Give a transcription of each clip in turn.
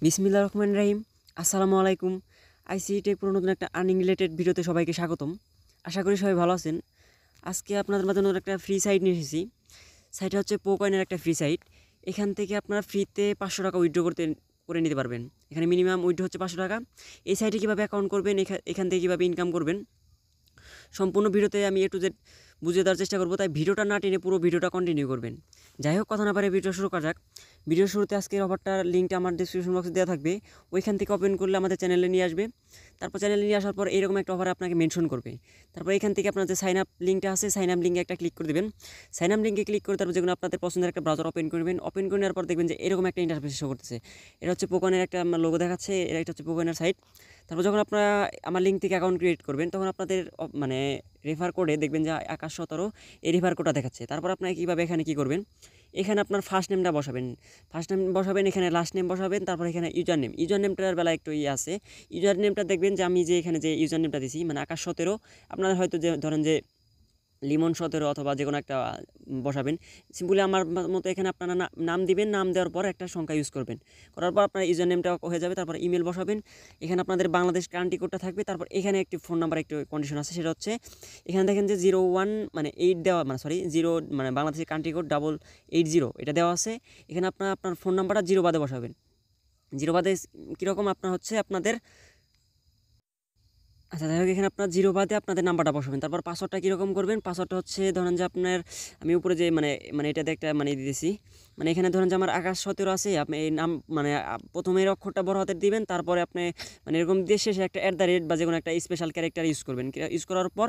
বিসমিল্লাহির রহমানির রহিম। আসসালামু আলাইকুম। আইসিটি টেক প্রো নতুন একটা আর্নিং রিলেটেড ভিডিওতে সবাইকে স্বাগতম। আশা করি সবাই ভালো আছেন। আজকে আপনাদের মাঝে নতুন একটা ফ্রি সাইট নিয়ে এসেছি। সাইটটা হচ্ছে পোকয়েনের একটা ফ্রি সাইট। এখান থেকে আপনারা ফ্রিতে ৫০০ টাকা উইথড্র করে নিতে পারবেন। এখানে মিনিমাম উইথড্র হচ্ছে ৫০০ টাকা। এই সাইটে কীভাবে অ্যাকাউন্ট করবেন, এখান থেকে কীভাবে ইনকাম করবেন, সম্পূর্ণ ভিডিওতে আমি A to Z বুঝিয়ে দেওয়ার চেষ্টা করবো, তাই ভিডিওটা না টেনে পুরো ভিডিওটা কন্টিনিউ করবেন। যাই হোক, কথা না পারে ভিডিও শুরু করা যাক। ভিডিওর শুরুতে আজকের অফারটার লিঙ্কটা আমার ডিসক্রিপশন বক্সে দেওয়া থাকবে। ওইখান থেকে ওপেন করলে আমাদের চ্যানেলে নিয়ে আসবে। তারপর চ্যানেলে নিয়ে আসার পর এরকম একটা অফার আপনাকে মেনশন করবে। তারপর এখান থেকে আপনার যে সাইন আপ লিঙ্কটা আছে, সাইন আপ লিঙ্কে একটা ক্লিক করে দেবেন। সাইন আপ লিঙ্কে ক্লিক করে তারপর যেগুলো আপনাদের পছন্দের একটা ব্রাউজার ওপেন করবেন। ওপেন করে নেওয়ার পর দেখবেন যে এরকম একটা ইন্টারফেস শো করতেছে। এটা হচ্ছে পোকনের একটা লোগো দেখাচ্ছে, এটা হচ্ছে পোকনের সাইট। তারপর যখন আপনারা আমার লিঙ্ক থেকে অ্যাকাউন্ট ক্রিয়েট করবেন, তখন আপনাদের মানে রেফার কোডে দেখবেন যে আকাশ 17 এই রেফার কোডটা দেখাচ্ছে। তারপর আপনারা কীভাবে এখানে কী করবেন, এখানে আপনার ফার্স্ট নেমটা বসাবেন, এখানে লাস্ট নেম বসাবেন। তারপর এখানে ইউজার নেমটার বেলা একটু আছে। ইউজার নেমটা দেখবেন যে আমি যে এখানে যে ইউজার নেমটা দিছি, মানে আকাশ 17, আপনারা হয়তো যে ধরেন যে লিমন 17 অথবা যে কোনো একটা বসাবেন। সিম্পলি আমার মতো এখানে আপনারা নাম দিবেন। নাম দেওয়ার পর একটা সংখ্যা ইউজ করবেন, করার পর আপনার ইউজার নেমটা হয়ে যাবে। তারপর ইমেল বসাবেন। এখানে আপনাদের বাংলাদেশ কান্ট্রি কোডটা থাকবে। তারপর এখানে একটি ফোন নাম্বার একটু কন্ডিশন আছে, সেটা হচ্ছে এখানে দেখেন যে 01 মানে 8 দেওয়া, মানে সরি 0 মানে বাংলাদেশের কান্ট্রি কোড 880 এটা দেওয়া আছে। এখানে আপনার ফোন নাম্বারটা 0 বাদে বসাবেন। 0 বাদে কীরকম আপনার হচ্ছে আপনাদের, আচ্ছা যাই হোক, এখানে আপনার 0 বাদে আপনাদের নাম্বারটা বসাবেন। তারপর পাসওয়ার্ডটা কীরকম করবেন, পাসওয়ার্ডটা হচ্ছে ধরেন যে আপনার, আমি উপরে যে মানে এটাতে একটা মানে দিতেছি, মানে এখানে ধরেন যে আমার আকাশ 17 আছে। আপনি এই নাম মানে প্রথমের অক্ষরটা বড় হাতের দিবেন, তারপরে আপনি মানে এরকম দিয়ে শেষে একটা @ বা যে কোনো একটা স্পেশাল ক্যারেক্টার ইউজ করবেন। ইউজ করার পর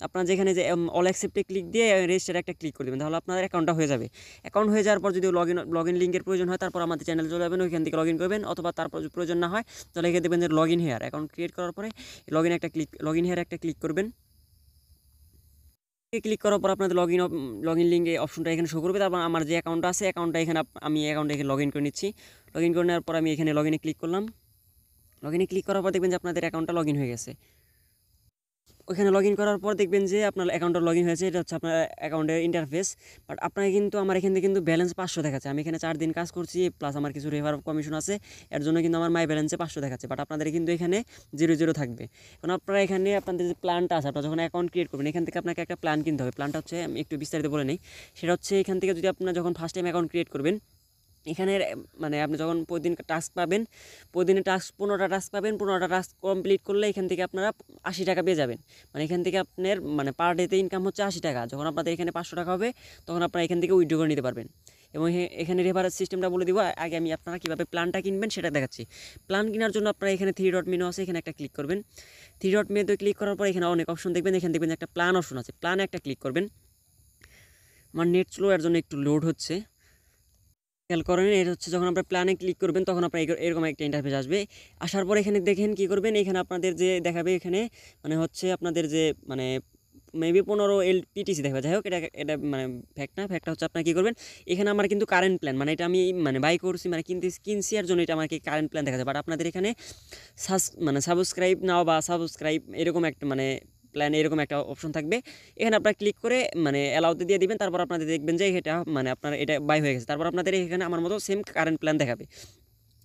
আপনার যেখানে যে অল অ্যাকসেপ্টে ক্লিক দিয়ে রেজিস্টার একটা ক্লিক করে দেবেন, তাহলে আপনার অ্যাকাউন্টটা হয়ে যাবে। অ্যাকাউন্ট হয়ে যাওয়ার পর যদি লগ ইন লিঙ্কের প্রয়োজন হয়, তারপর আমাদের চ্যানেলে চলে যাবেন, ওইখান থেকে লগ ইন করবেন। অথবা তারপর প্রয়োজন না হয় তাহলে এখানে দেখবেন যে log in here, account create করার পরে লগ ইন হেয়ার একটা ক্লিক করবেন। ক্লিক করার পর আপনাদের লগ ইন লিঙ্কে অপশনটা এখানে শো করবে। তারপর আমার যে অ্যাকাউন্টটা আছে, অ্যাকাউন্টটা এখানে আমি অ্যাকাউন্টে এখানে লগ ইন করে নিচ্ছি। লগ ইন করে নেওয়ার পর আমি এখানে লগ ইনে ক্লিক করলাম। লগ ইনে ক্লিক করার পর দেখবেন যে আপনাদের অ্যাকাউন্টটা লগ ইন হয়ে গেছে। ওইখানে লগ ইন করার পর দেখবেন যে আপনার অ্যাকাউন্টটা লগ ইন হয়েছে। এটা হচ্ছে আপনার অ্যাকাউন্টের ইন্টারফেস। বাট আপনাকে কিন্তু আমার এখান থেকে কিন্তু ব্যালেন্স 500 দেখাচ্ছে। আমি এখানে 4 দিন কাজ করছি, প্লাস আমার কিছু রেফার কমিশন আছে, এর জন্য কিন্তু আমার মাই ব্যালেন্সে 500 দেখাচ্ছে। বাট আপনাদের কিন্তু এখানে 0 থাকবে। কারণ আপনারা এখানে আপনাদের যে প্ল্যানটা আছে, আপনারা যখন অ্যাকাউন্ট ক্রিয়েট করবেন, এখান থেকে আপনাকে একটা প্ল্যান কিনতে হবে। প্ল্যানটা হচ্ছে আমি একটু বিস্তারিত বলে নিই। সেটা হচ্ছে এখান থেকে যদি আপনারা যখন ফার্স্ট টাইম অ্যাকাউন্ট ক্রিয়েট করবেন, এখানে মানে আপনি যখন প্রতিদিন টাস্ক পাবেন, প্রতিদিনের টাস্ক 15টা টাস্ক পাবেন। 15টা টাস্ক কমপ্লিট করলে এখান থেকে আপনারা 80 টাকা পেয়ে যাবেন। মানে এখান থেকে আপনার মানে পার ডেতে ইনকাম হচ্ছে 80 টাকা। যখন আপনাদের এখানে 500 টাকা হবে, তখন আপনারা এখান থেকে উইথড্র করে নিতে পারবেন। এবং এখানে রেফারেন্স সিস্টেমটা বলে দিব। আগে আমি আপনারা কীভাবে প্ল্যানটা কিনবেন সেটা দেখাচ্ছি। প্ল্যান কেনার জন্য আপনারা এখানে 3 ডট মেনু আছে, এখানে একটা ক্লিক করবেন। 3 ডট মেনুতে ক্লিক করার পর এখানে অনেক অপশন দেখবেন। এখানে দেখবেন একটা প্ল্যান অপশন আছে, প্ল্যানে একটা ক্লিক করবেন। আমার নেট স্লো, এর জন্য একটু লোড হচ্ছে, খেয়াল করেন। এটা হচ্ছে যখন আপনার প্ল্যানে ক্লিক করবেন, তখন আপনার এরকম একটা ইন্টারফেস আসবে। আসার পর এখানে দেখেন কী করবেন, এখানে আপনাদের যে দেখাবে, এখানে মানে হচ্ছে আপনাদের যে মানে মেবি 15 LPTC দেখাবে। যাই হোক, এটা মানে ফ্যাক্টটা হচ্ছে আপনার কী করবেন, এখানে আমার কিন্তু কারেন্ট প্ল্যান, মানে এটা আমি মানে বাই করছি, মানে কিনছি, এর জন্য এটা আমাকে কারেন্ট প্ল্যান দেখা যায়। বাট আপনাদের এখানে মানে সাবস্ক্রাইব নাও বা সাবস্ক্রাইব এরকম একটা মানে প্ল্যান এরকম একটা অপশন থাকবে। এখানে আপনারা ক্লিক করে মানে অ্যালাউতে দিয়ে দিবেন। তারপর আপনাদের দেখবেন যে এটা মানে আপনার এটা বাই হয়ে গেছে। তারপর আপনাদের এখানে আমার মতো সেম কারেন্ট প্ল্যান দেখাবে।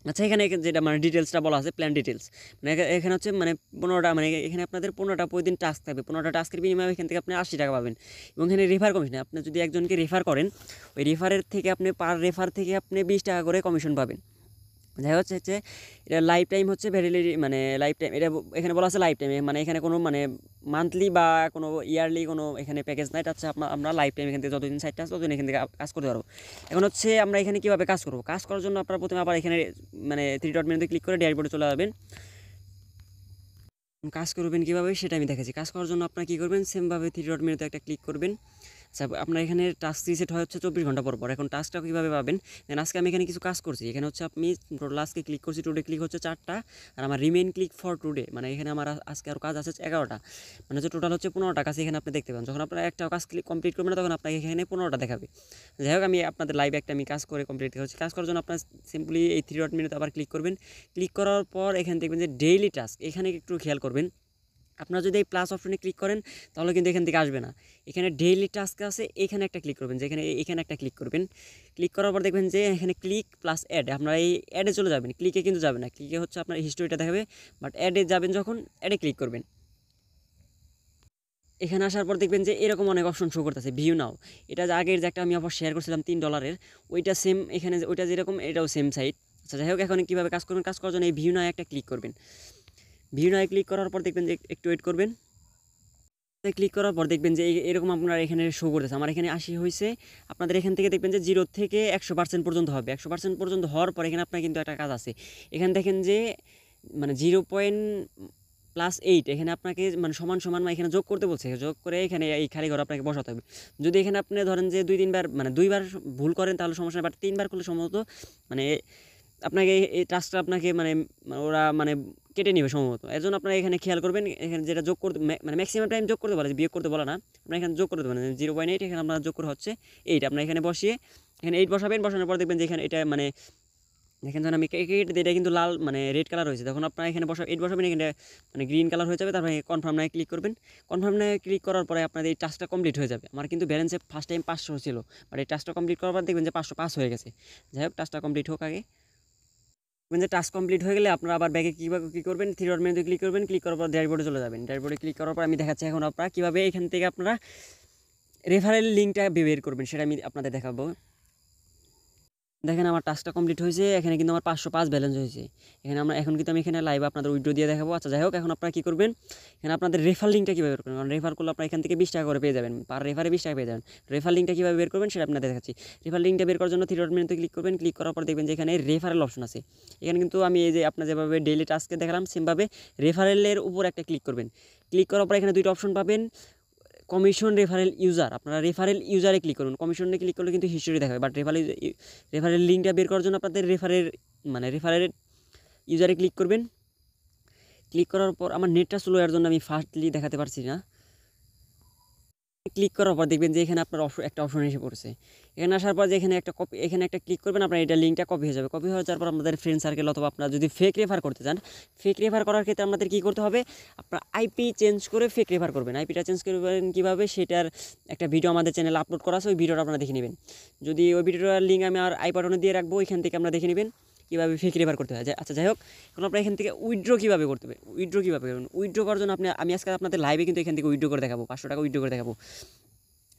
আচ্ছা, এখানে যেটা মানে ডিটেলসটা বলা আছে, প্ল্যান ডিটেলস, মানে এখানে হচ্ছে মানে 15টা, মানে এখানে আপনাদের 15টা প্রতিদিন টাস্ক থাকবে। 15টা টাস্কের বিনিময়ে এখান থেকে আপনি 80 টাকা পাবেন। এবং এখানে রেফার কমিশন, আপনি যদি একজনকে রেফার করেন, ওই রেফারের থেকে আপনি পার রেফার থেকে আপনি 20 টাকা করে কমিশন পাবেন। যাই হচ্ছে এটা লাইফ টাইম হচ্ছে ভ্যালিডিটি, মানে লাইফ টাইম। এটা এখানে বলা আছে লাইফ টাইমে, মানে এখানে কোনো মানে মান্থলি বা কোনো ইয়ারলি কোনো এখানে প্যাকেজ নাই। এটা হচ্ছে আমরা লাইফ টাইম এখান থেকে যতদিন সাইটটা আছে ততদিন এখান থেকে কাজ করতে পারবো। এখন হচ্ছে আমরা এখানে কীভাবে কাজ করবো, কাজ করার জন্য আপনারা প্রথমে আবার এখানে মানে 3 ডট মেনুতে ক্লিক করে ড্যাশবোর্ডে চলে যাবেন। কাজ করবেন কীভাবে সেটা আমি দেখাচ্ছি। কাজ করার জন্য আপনারা কী করবেন, সেমভাবে 3 ডট মেনুতে একটা ক্লিক করবেন। আচ্ছা, আপনার এখানে টাস্ক রিসেট হয় হচ্ছে 24 ঘন্টা পর। এখন টাস্কটা কীভাবে পাবেন, দেন আজকে আমি এখানে কিছু কাজ করছি। এখানে হচ্ছে আমি টোটাল আজকে ক্লিক করছি, টুডে ক্লিক হচ্ছে 4টা, আর আমার রিমেইন ক্লিক ফর টুডে, মানে এখানে আমার আজকে আরও কাজ আছে 11টা, মানে হচ্ছে টোটাল হচ্ছে 15টা কাজ এখানে আপনি দেখতে পান। যখন আপনারা একটা কাজ কমপ্লিট করবেন না, তখন আপনাকে এখানে 15টা দেখাবে। যাই হোক, আমি আপনাদের লাইভ একটা আমি কাজ করে কমপ্লিট করছি। কাজ করার জন্য আপনার সিম্পলি এই 3 ডট মেনুতে আবার ক্লিক করবেন। ক্লিক করার পর এখানে দেখবেন যে ডেইলি টাস্ক, এখানে একটু খেয়াল করবেন। আপনারা যদি এই প্লাস অপশনে ক্লিক করেন তাহলে কিন্তু এখান থেকে আসবে না। এখানে ডেইলি টাস্ক আছে, এখানে একটা ক্লিক করবেন, যেখানে এখানে একটা ক্লিক করবেন। ক্লিক করার পর দেখবেন যে এখানে ক্লিক প্লাস অ্যাড, আপনারা এই অ্যাডে চলে যাবেন, ক্লিকে কিন্তু যাবেন না। ক্লিকে হচ্ছে আপনার হিস্টোরিটা দেখাবে, বাট অ্যাডে যাবেন যখন অ্যাডে ক্লিক করবেন। এখানে আসার পর দেখবেন যে এরকম অনেক অপশন শো করতেছে, ভিউ নাও। এটা যে আগের যে একটা আমি অফার শেয়ার করছিলাম $3, ওইটা সেম, এখানে ওইটা যেরকম এটাও সেম সাইট। আচ্ছা যাই হোক, এখন কীভাবে কাজ করবেন, কাজ করার জন্য এই ভিউ নাও একটা ক্লিক করবেন। ভিউ নাও ক্লিক করার পর দেখবেন যে একটু ওয়েট করবেন। ক্লিক করার পর দেখবেন যে এরকম আপনার এখানে শো করতেছে, আমার এখানে 80 হয়েছে। আপনাদের এখান থেকে দেখবেন যে 0 থেকে 100% পর্যন্ত হবে। 100% পর্যন্ত হওয়ার পর এখানে আপনার কিন্তু একটা কাজ আছে। এখানে দেখেন যে মানে 0.+8 এখানে আপনাকে মানে সমান সমান এখানে যোগ করতে বলছে। যোগ করে এখানে এই খালি ঘর আপনাকে বসাতে হবে। যদি এখানে আপনি ধরেন যে 2-3 বার মানে 2বার ভুল করেন তাহলে সমস্যা নেই, বাট 3বার করলে সম্ভবত মানে আপনাকে এই টাস্কটা আপনাকে মানে ওরা মানে কেটে নেবে সম্ভবত। এর জন্য আপনারা এখানে খেয়াল করবেন, এখানে যেটা যোগ করতে মানে ম্যাক্সিমাম টাইম যোগ করতে বলে, বিয়োগ করতে বলে না। আপনারা এখানে যোগ করতে পারেন 0.8, এখানে আপনার যোগ করে হচ্ছে 8। আপনার এখানে বসিয়ে এখানে 8 বসাবেন। বসানোর পর দেখবেন যে এখানে এটা মানে দেখেন যখন আমি কেটে এটা কিন্তু লাল মানে রেড কালার হয়েছে, তখন আপনারা এখানে 8 বসাবেন, এখানে মানে গ্রিন কালার হয়ে যাবে। তারপরে কনফার্ম নায় ক্লিক করবেন। কনফার্ম নায় ক্লিক করার পরে আপনাদের এই টাস্কটা কমপ্লিট হয়ে যাবে। আমার কিন্তু ব্যালেন্সে ফার্স্ট টাইম 500 ছিল, বাট এই টাস্কটা কমপ্লিট করার পর দেখবেন যে 505 হয়ে গেছে। যাই হোক, টাস্কটা কমপ্লিট হোক আগে। যে টাস্ক কমপ্লিট হয়ে গেলে আপনারা আবার ব্যাগে কীভাবে কী করবেন, থ্রি ডট মেনুতে ক্লিক করবেন। ক্লিক করার পর ড্যাশবোর্ডে চলে যাবেন। ড্যাশবোর্ডে ক্লিক করার পর আমি দেখাচ্ছি এখন আপনারা কীভাবে এখান থেকে আপনারা রেফারেল লিঙ্কটা বের করবেন, সেটা আমি আপনাদের দেখাবো। দেখেন আমার টাস্কটা কমপ্লিট হয়েছে, এখানে কিন্তু আমার 505 ব্যালেন্স হয়েছে। এখানে এখন কিন্তু আমি এখানে লাইভ আপনাদের উইড্রো দিয়ে দেখাবো। আচ্ছা যাই হোক, এখন আপনারা কী করবেন, এখানে আপনাদের রেফার লিঙ্কটা কীভাবে বের করবেন, কারণ রেফার করলে আপনারা এখান থেকে 20 টাকা করে পেয়ে যাবেন, পার রেফারে 20 টাকা পেয়ে যাবেন। রেফার লিঙ্কটা কীভাবে বের করবেন সেটা আপনাদের দেখাচ্ছি। রেফার লিঙ্কটা বের করার জন্য থ্রি ডট মেনুতে ক্লিক করবেন। ক্লিক করার পর দেখবেন যে এখানে রেফারেল অপশন আছে। এখানে কিন্তু আমি এই যে আপনার যেভাবে ডেইলি টাস্কে দেখালাম সেমভাবে রেফারেলের উপর একটা ক্লিক করবেন। ক্লিক করার পর এখানে দুইটা অপশন পাবেন, কমিশন রেফারেল ইউজার। আপনারা রেফারেল ইউজারে ক্লিক করুন। কমিশনে ক্লিক করলে কিন্তু হিস্টোরি দেখাবে, বাট রেফারেল লিঙ্কটা বের করার জন্য আপনাদের রেফারেল ইউজারে ক্লিক করবেন। ক্লিক করার পর আমার নেটটা স্লো এর জন্য আমি ফাস্টলি দেখাতে পারছি না। ক্লিক করার পর দেখবেন যে এখানে আপনার একটা অপশন এসে পড়ছে। এখানে আসার পর যে এখানে একটা ক্লিক করবেন, আপনার এটা লিঙ্কটা কপি হয়ে যাবে। কপি হয়ে যাওয়ার পর আপনাদের ফ্রেন্ড সার্কেল অথবা আপনারা যদি ফেক রেফার করতে চান, ফেক রেফার করার ক্ষেত্রে আপনাদের কী করতে হবে, আপনার আইপি চেঞ্জ করে ফেক রেফার করবেন। আইপিটা চেঞ্জ করবেন কীভাবে, সেটার একটা ভিডিও আমাদের চ্যানেলে আপলোড করা আছে, ওই ভিডিওটা আপনারা দেখে নেবেন। যদি ওই ভিডিওটার লিঙ্ক আমি আর আই বাটনে দিয়ে রাখবো, ওইখান থেকে আপনারা দেখে নেবেন কীভাবে ফেক রেফার করতে হয়। আচ্ছা যাই হোক, এখন আপনারা এখান থেকে উইথড্র কীভাবে করতে হবে, উইথড্র কীভাবে করবেন। উইথড্র করার জন্য আমি আজকে আপনাদের লাইভে কিন্তু এখান থেকে উইথড্র করে দেখাবো, 500 টাকা উইথড্র করে দেখাবো।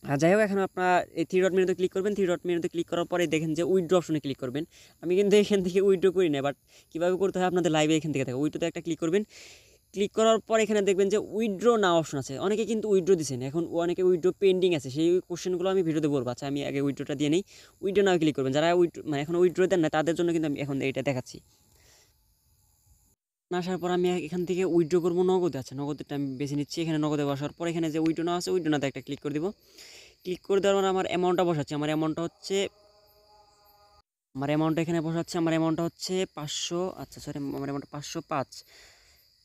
আর যাই হোক, এখন আপনারা এই থ্রি ডট মেনুতে ক্লিক করবেন। থ্রি ডট মেনুতে ক্লিক করার পরে দেখেন যে উইথড্র অপশনে ক্লিক করবেন। আমি কিন্তু এখান থেকে উইথড্র করি না, বাট কীভাবে করতে হয় আপনাদের লাইভে এখান থেকে থাকে। উইথড্রোতে একটা ক্লিক করবেন। ক্লিক করার পর এখানে দেখবেন যে উইথড্র না অপশন আছে। অনেকে কিন্তু উইথড্র দিচ্ছেন, এখন অনেকে উইথড্র পেন্ডিং আছে, সেই কোশ্চেনগুলো আমি ভিডিওতে বলবো। আচ্ছা আমি আগে উইথড্রটা দিয়ে নিই। উইথড্র নাও ক্লিক করবেন। যারা মানে এখন উইথড্র দেন না তাদের জন্য কিন্তু আমি এখন এটা দেখাচ্ছি। আসার পর আমি এখান থেকে উইথড্র করবো নগদে। আচ্ছা নগদটা আমি বেছে নিচ্ছি। এখানে নগদে বসার পর এখানে যে উইথড্র না আছে, উইথড্র নাতে একটা ক্লিক করে দেবো। ক্লিক করে দেওয়ার পর আমার অ্যামাউন্টটা বসাচ্ছি। আমার অ্যামাউন্টটা এখানে বসাচ্ছি। আমার অ্যামাউন্টটা হচ্ছে 500, আচ্ছা সরি, আমার অ্যামাউন্টটা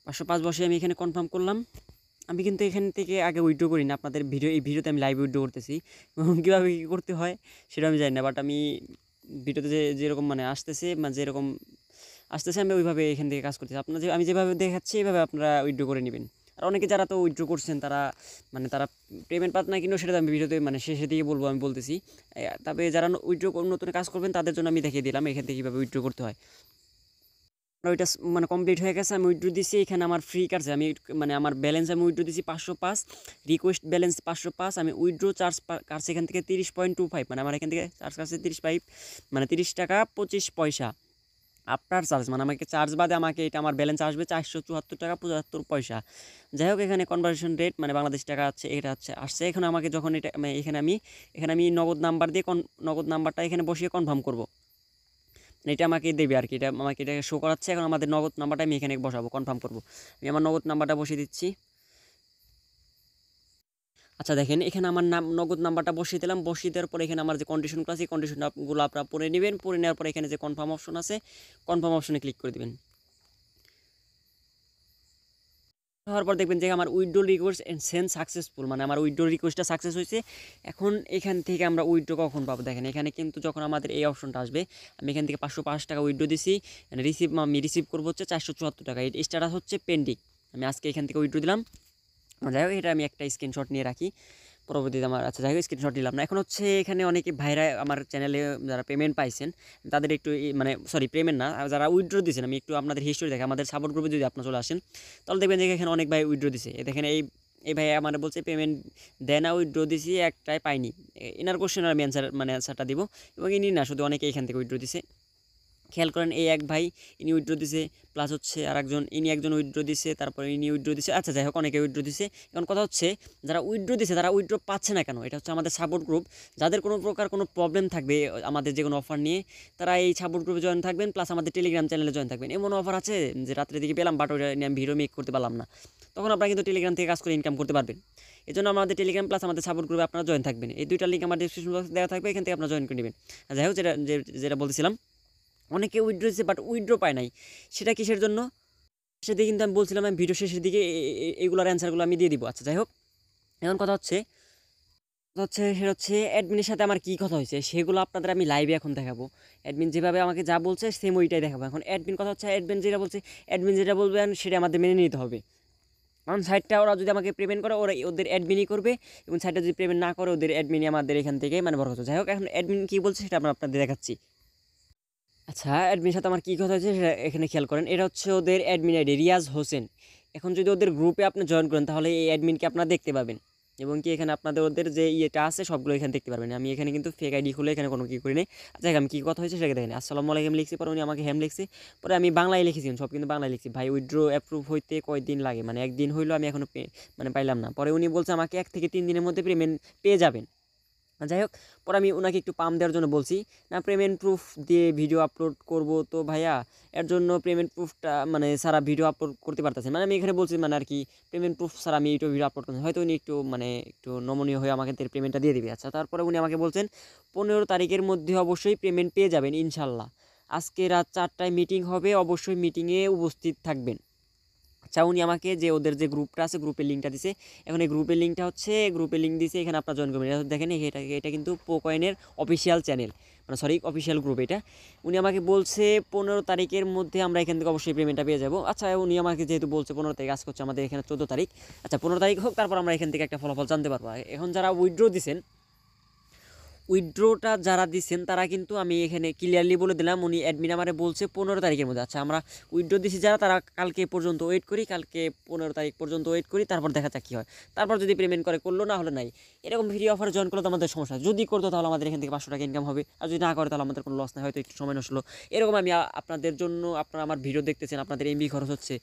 505 বসে আমি এখানে কনফার্ম করলাম। আমি কিন্তু এখান থেকে আগে উইথড্র করি না, আপনাদের এই ভিডিওতে আমি লাইভ উইথড্র করতেছি। কীভাবে কী করতে হয় সেটা আমি জানি না, বাট আমি ভিডিওতে যেরকম মানে যেরকম আসতেছে আমি ওইভাবে এখান থেকে কাজ করতেছি। আমি যেভাবে দেখাচ্ছি এইভাবে আপনারা উইথড্র করে নেবেন। আর অনেকে যারা তো উইথড্র করছেন তারা পেমেন্ট পাত না, কিন্তু সেটা আমি ভিডিওতে মানে শেষে দিয়ে আমি বলতেছি। তবে যারা উইথড্র নতুন কাজ করবেন তাদের জন্য আমি দেখিয়ে দিলাম এখান থেকে কীভাবে উইথড্র করতে হয়। ওইটা মানে কমপ্লিট হয়ে গেছে, আমি উইথড্র দিচ্ছি। এখানে আমার ফ্রি কাটছে, আমি মানে আমার ব্যালেন্স আমি উইথড্র দিচ্ছি 505, রিকোয়েস্ট ব্যালেন্স 505। আমি উইথড্র চার্জ কাটছে এখান থেকে 30.25, মানে আমার এখান থেকে চার্জ কাটছে 35 মানে 30 টাকা 25 পয়সা আফটার চার্জ, মানে আমাকে চার্জ বাদে আমাকে এটা আমার ব্যালেন্স আসবে 474 টাকা 75 পয়সা। যাই হোক, এখানে কনভার্সন রেট মানে বাংলাদেশ টাকা আছে, এটা আসছে। এখন আমাকে যখন এখানে আমি নগদ নাম্বার দিয়ে নগদ নাম্বারটা এখানে বসিয়ে কনফার্ম করব। এটা আমাকে দেবে আর কি, আমাকে এটা শো করাচ্ছে। এখন আমাদের নগদ নাম্বারটা আমি এখানে বসাবো, কনফার্ম করব। আমি আমার নগদ নাম্বারটা বসিয়ে দিচ্ছি। আচ্ছা দেখেন, এখানে আমার নগদ নাম্বারটা বসিয়ে দিলাম। বসিয়ে দেওয়ার পরে এখানে আমার যে কন্ডিশনগুলো আছে, কন্ডিশনগুলো আপনারা পড়ে নেবেন। পড়ে নেওয়ার পরে এখানে যে কনফার্ম অপশন আছে, কনফার্ম অপশনে ক্লিক করে দেবেন। হওয়ার পর দেখবেন যে আমার withdraw request and send successful, মানে আমার উইথড্র রিকোয়েস্টটা সাকসেস হয়েছে। এখন এখান থেকে আমরা উইথড্র কখন পাবো দেখেন, এখানে কিন্তু যখন আমাদের এই অপশনটা আসবে, আমি এখান থেকে 505 টাকা উইথড্র দিছি। আমি রিসিভ করবো হচ্ছে 474 টাকা। এই স্ট্যাটাস হচ্ছে পেন্ডিং। আমি আজকে এখান থেকে উইথড্র দিলাম। যাই হোক, এটা আমি একটা স্ক্রিনশট নিয়ে রাখি পরবর্তীতে আমার। আচ্ছা যাই হোক, স্ক্রিনশট নিলাম না। এখন হচ্ছে এখানে অনেকে ভাইরা আমার চ্যানেলে যারা পেমেন্ট পাইছেন তাদের একটু মানে সরি পেমেন্ট না, যারা উইথড্র দিয়েছেন, আমি একটু আপনাদের হিস্টোরি দেখে আমাদের সাপোর্ট গ্রুপে যদি আপনারা চলে আসেন তাহলে দেখবেন যে এখানে অনেক ভাই উইথড্র দিছে। দেখেন এই ভাই আমার বলছে পেমেন্ট দেয় না, উইথড্র দিছি একটাই পাইনি। এনার কোশ্চেনের আমি অ্যান্সারটা দিব, এবং ইনি না শুধু অনেকে এখান থেকে উইথড্র দিছে। খেয়াল করেন, এই এক ভাই ইনি উইথড্র দিছে, প্লাস হচ্ছে আর ইনি একজন উইথড্র দিছে, তারপরে ইনি উইথড্র দিছে। আচ্ছা যাই হোক, অনেকে উইথড্র দিছে। এখন কথা হচ্ছে যারা উইথড্র দিছে তারা উইথড্র পাচ্ছে না কেন? এটা হচ্ছে আমাদের সাপোর্ট গ্রুপ। যাদের কোনো প্রকার কোনো প্রবলেম থাকবে আমাদের যে কোনো অফার নিয়ে, তারা এই সাপোর্ট গ্রুপে জয়েন থাকবেন, প্লাস আমাদের টেলিগ্রাম চ্যানেলে জয়েন থাকবেন। এমন অফার আছে যে রাত্রের দিকে পেলাম, বাট ওইটা নিয়ে আমি ভিডিও মেক করতে পারলাম না, তখন আপনারা কিন্তু টেলিগ্রাম থেকে কাজ করে ইনকাম করতে পারবেন। এই জন্য আমাদের টেলিগ্রাম প্লাস আমাদের সাপোর্ট গ্রুপে আপনারা জয়েন থাকবেন। এই দুইটা লিঙ্ক আমার ডিসক্রিপশন বক্সে দেওয়া থাকবে, এখান থেকে আপনারা জয়েন করে নেবেন। যাই হোক, যেটা বলছিলাম, অনেকে উইথড্র দিচ্ছে বাট উইথড্র পায় নাই। সেটা কিসের জন্য সেদিকে কিন্তু আমি বলছিলাম, আমি ভিডিও শেষের দিকে এইগুলোর অ্যান্সারগুলো আমি দিয়ে দিব। আচ্ছা যাই হোক, এখন কথা হচ্ছে সেটা হচ্ছে অ্যাডমিনের সাথে আমার কী কথা হয়েছে সেগুলো আপনাদের আমি লাইভে এখন দেখাবো। অ্যাডমিন যেভাবে আমাকে যা বলছে সেম ওইটাই দেখাবো। এখন কথা হচ্ছে অ্যাডমিন যেটা বলবেন সেটা আমাদের মেনে নিতে হবে। কারণ সাইটটা ওরা যদি আমাকে পেমেন্ট করে, ওরা ওদের অ্যাডমিনই করবে, এবং সাইটটা যদি পেমেন্ট না করে ওদের অ্যাডমিনই আমাদের এখান থেকে মানে বড় কথা। যাই হোক, এখন অ্যাডমিন কী বলছে সেটা আমরা আপনাদের দেখাচ্ছি। আচ্ছা, অ্যাডমিনের সাথে আমার কী কথা হয়েছে সেটা এখানে খেয়াল করেন। এটা হচ্ছে ওদের অ্যাডমিন আইডি রিয়াজ হোসেন। এখন যদি ওদের গ্রুপে আপনি জয়েন করেন তাহলে এই অ্যাডমিনকে আপনারা দেখতে পাবেন, এবং কি এখানে আপনাদের ওদের যে ইয়েটা আছে সবগুলো এখানে দেখতে পারবেন। আমি এখানে কিন্তু ফেক আইডি খুলে এখানে কোনো কী করি নেই। আচ্ছা, আমি কী কথা হয়েছে সেটা দেখেন। আসসালামু আলাইকুম লিখছি, পরে উনি আমাকে হ্যাম লিখছে, পরে আমি বাংলায় লিখেছি, সব কিন্তু বাংলায় লিখছি। ভাই উইথড্র অ্যাপ্রুভ হইতে কয়দিন লাগে, মানে একদিন হইলো, আমি এখনও মানে পাইলাম না। পরে উনি বলছে আমাকে 1 থেকে 3 দিনের মধ্যে পেমেন্ট পেয়ে যাবেন। যাই হোক, পরে আমি ওনাকে একটু পাম দেওয়ার জন্য বলছি, না পেমেন্ট প্রুফ দিয়ে ভিডিও আপলোড করব, তো ভাইয়া এর জন্য পেমেন্ট প্রুফটা মানে সারা ভিডিও আপলোড করতে পারতেছে, মানে আমি এখানে বলছি মানে আর কি পেমেন্ট প্রুফ স্যার আমি ইউটিউব ভিডিও আপলোড করছি, হয়তো উনি একটু মানে একটু নমনীয় হয়ে আমাকে পেমেন্টটা দিয়ে দিবে। আচ্ছা, তারপরে উনি আমাকে বলছেন 15 তারিখের মধ্যে অবশ্যই পেমেন্ট পেয়ে যাবেন ইনশাল্লাহ। আজকে রাত 4টায় মিটিং হবে, অবশ্যই মিটিংয়ে উপস্থিত থাকবেন। আচ্ছা, উনি আমাকে যে ওদের যে গ্রুপটা আছে গ্রুপের লিঙ্কটা দিছে। এখন এই গ্রুপের লিঙ্কটা হচ্ছে গ্রুপের লিঙ্ক দিছে, এখানে আপনারা জয়েন করবেন। এটা দেখেন, এটা কিন্তু পোকয়েনের অফিসিয়াল চ্যানেল, মানে সরি অফিসিয়াল গ্রুপ এটা। উনি আমাকে বলছে 15 তারিখের মধ্যে আমরা এখান থেকে অবশ্যই পেমেন্টটা পেয়ে যাবো। আচ্ছা, উনি আমাকে যেহেতু বলছে 15 তারিখ, আজকে হচ্ছে আমাদের এখানে 14 তারিখ। আচ্ছা, 15 তারিখ হোক, তারপর আমরা এখান থেকে একটা ফলাফল জানতে পারবো। এখন যারা উইথড্র দিছেন, উইথড্রটা যারা দিচ্ছেন তারা কিন্তু আমি এখানে ক্লিয়ারলি বলে দিলাম, উনি অ্যাডমিন আমারে বলছে 15 তারিখের মধ্যে। আচ্ছা, আমরা উইথড্র দিছি যারা, তারা কালকে পর্যন্ত ওয়েট করি, কালকে 15 তারিখ পর্যন্ত ওয়েট করি, তারপর দেখা যাক কী হয়। তারপর যদি পেমেন্ট করলো, না হলে নাই। এরকম ভিডিও অফার জয়েন করলে তো আমাদের সমস্যা, যদি করতো তাহলে আমাদের এখান থেকে 500 টাকা ইনকাম হবে, আর যদি না করে তাহলে আমাদের কোনো লস নাই, হয়তো একটু সময় নষ্ট হলো। এরকম আমি আপনাদের জন্য, আপনারা আমার ভিডিও দেখতেছেন, আপনাদের এমবি খরচ হচ্ছে,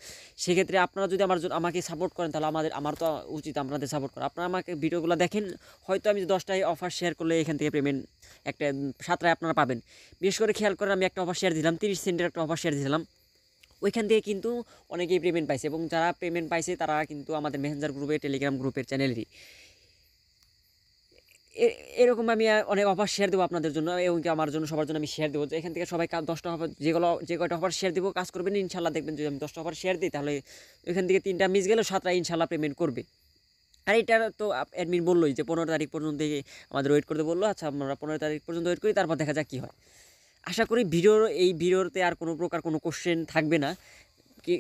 সেক্ষেত্রে আপনারা যদি আমাকে সাপোর্ট করেন তাহলে আমার তো উচিত আপনাদের সাপোর্ট করা। আপনারা আমাকে ভিডিওগুলো দেখেন, হয়তো আমি 10টায় অফার শেয়ার করলে এখান থেকে পেমেন্ট একটা 7টায় আপনারা পাবেন। বিশেষ করে খেয়াল করেন, আমি একটা অফার শেয়ার দিলাম, 30 সেন্টের একটা অফার শেয়ার দিলাম, ওইখান থেকে কিন্তু অনেকেই পেমেন্ট পাইছে, এবং যারা পেমেন্ট পাইছে তারা কিন্তু আমাদের মেসেঞ্জার গ্রুপে, টেলিগ্রাম গ্রুপের চ্যানেলেরই। এরকম আমি অনেক অফার শেয়ার দেবো আপনাদের জন্য, এবং কি আমার জন্য, সবার জন্য আমি শেয়ার দেবো। যে এখান থেকে সবাই 10টা অফার, যে কয়টা অফার শেয়ার দেবো কাজ করবেন ইনশাল্লাহ। দেখবেন যদি আমি 10টা অফার শেয়ার দিই তাহলে ওইখান থেকে 3টা মিস গেলেও 7টা ইনশাল্লাহ পেমেন্ট করবে। আর এটা তো অ্যাডমিন বললোই যে 15 তারিখ পর্যন্ত আমাদের ওয়েট করতে বললো। আচ্ছা, আমরা 15 তারিখ পর্যন্ত ওয়েট করি, তারপর দেখা যাক কী হয়। আশা করি এই ভিডিওতে আর কোনো প্রকার কোনো কোশ্চেন থাকবে না,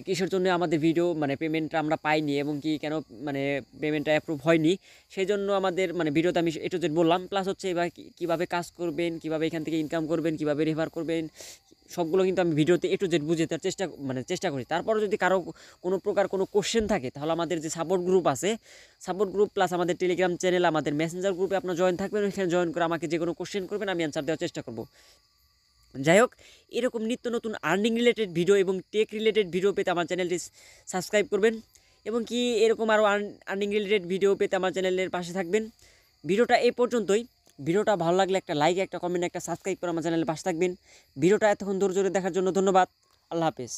কিসের জন্য আমাদের ভিডিও মানে পেমেন্টটা আমরা পাইনি, এবং কি কেন মানে পেমেন্টটা অ্যাপ্রুভ হয়নি, সেই জন্য আমাদের মানে ভিডিওতে আমি এটু জেড বললাম। প্লাস হচ্ছে এবার কীভাবে কাজ করবেন, কীভাবে এখান থেকে ইনকাম করবেন, কীভাবে রেফার করবেন, সবগুলো কিন্তু আমি ভিডিওতে এটু জেড বুঝে তার চেষ্টা করি। তারপরে যদি কারো কোনো প্রকার কোনো কোশ্চেন থাকে তাহলে আমাদের যে সাপোর্ট গ্রুপ আছে, সাপোর্ট গ্রুপ প্লাস আমাদের টেলিগ্রাম চ্যানেল, আমাদের মেসেঞ্জার গ্রুপে আপনারা জয়েন থাকবেন। ওইখানে জয়েন করে আমাকে যে কোনো কোশ্চেন করবেন, আমি অ্যান্সার দেওয়ার চেষ্টা করব। যাই হোক, এরকম নিত্য নতুন আর্নিং রিলেটেড ভিডিও এবং টেক রিলেটেড ভিডিও পেতে আমার চ্যানেলটি সাবস্ক্রাইব করবেন, এবং কি এরকম আরও আর্নিং রিলেটেড ভিডিও পেতে আমার চ্যানেলের পাশে থাকবেন। ভিডিওটা এই পর্যন্তই। ভিডিওটা ভালো লাগলে একটা লাইক, একটা কমেন্ট, একটা সাবস্ক্রাইব করে আমার চ্যানেলের পাশে থাকবেন। ভিডিওটা এতক্ষণ ধৈর্য ধরে দেখার জন্য ধন্যবাদ। আল্লাহ হাফেজ।